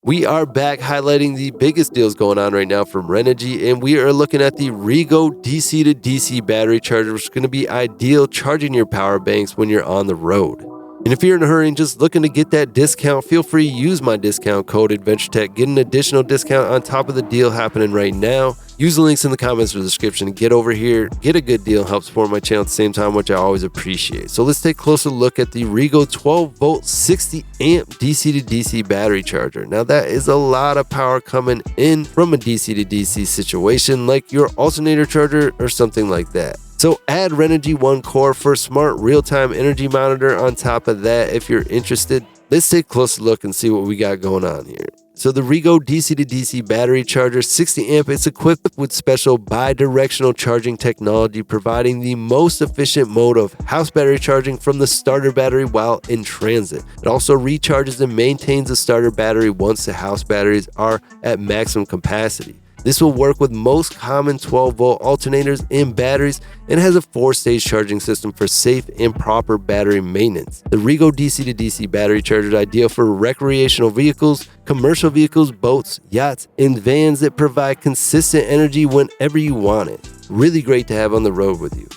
We are back highlighting the biggest deals going on right now from RENOGY, and we are looking at the REGO DC to DC battery charger, which is going to be ideal charging your power banks when you're on the road. And if you're in a hurry and just looking to get that discount, feel free to use my discount code AdventureTech. Get an additional discount on top of the deal happening right now. Use the links in the comments or the description to get over here, get a good deal, and help support my channel at the same time, which I always appreciate. So let's take a closer look at the REGO 12V 60A DC to DC battery charger. Now that is a lot of power coming in from a DC to DC situation, like your alternator charger or something like that. So add RENOGY One Core for smart real-time energy monitor on top of that if you're interested. Let's take a closer look and see what we got going on here. So the REGO DC to DC battery charger 60A is equipped with special bi-directional charging technology, providing the most efficient mode of house battery charging from the starter battery while in transit. It also recharges and maintains the starter battery once the house batteries are at maximum capacity. This will work with most common 12-volt alternators and batteries and has a 4-stage charging system for safe and proper battery maintenance. The REGO DC to DC battery charger is ideal for recreational vehicles, commercial vehicles, boats, yachts, and vans that provide consistent energy whenever you want it. Really great to have on the road with you.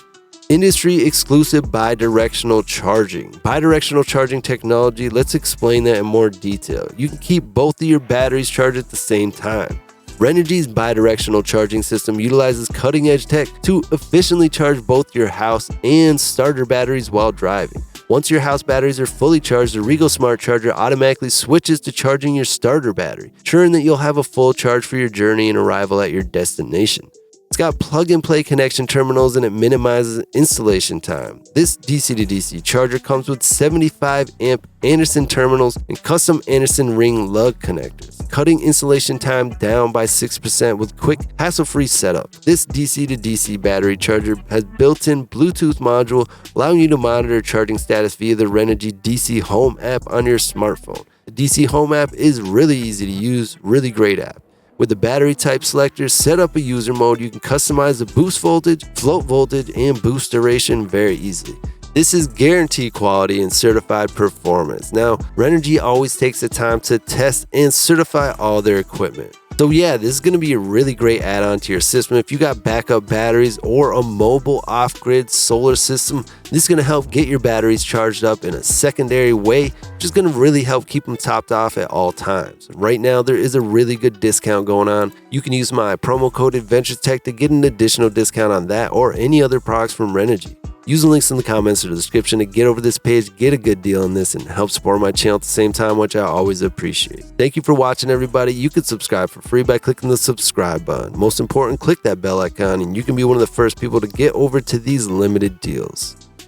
Industry exclusive bi-directional charging. Bi-directional charging technology, let's explain that in more detail. You can keep both of your batteries charged at the same time. RENOGY's bi-directional charging system utilizes cutting-edge tech to efficiently charge both your house and starter batteries while driving. Once your house batteries are fully charged, the REGO Smart Charger automatically switches to charging your starter battery, ensuring that you'll have a full charge for your journey and arrival at your destination. It's got plug-and-play connection terminals and it minimizes installation time. This DC to DC charger comes with 75-amp Anderson terminals and custom Anderson ring lug connectors, cutting installation time down by 6% with quick, hassle-free setup. This DC to DC battery charger has built-in Bluetooth module, allowing you to monitor charging status via the RENOGY DC Home app on your smartphone. The DC Home app is really easy to use, really great app. With the battery type selector, set up a user mode. You can customize the boost voltage, float voltage, and boost duration very easily. This is guaranteed quality and certified performance. Now, RENOGY always takes the time to test and certify all their equipment. So yeah, this is going to be a really great add-on to your system. If you got backup batteries or a mobile off-grid solar system, this is going to help get your batteries charged up in a secondary way, which is going to really help keep them topped off at all times. Right now, there is a really good discount going on. You can use my promo code AdventureTech to get an additional discount on that or any other products from RENOGY. Use the links in the comments or the description to get over this page, get a good deal on this, and help support my channel at the same time, which I always appreciate. Thank you for watching, everybody. You can subscribe for free by clicking the subscribe button. Most important, click that bell icon, and you can be one of the first people to get over to these limited deals.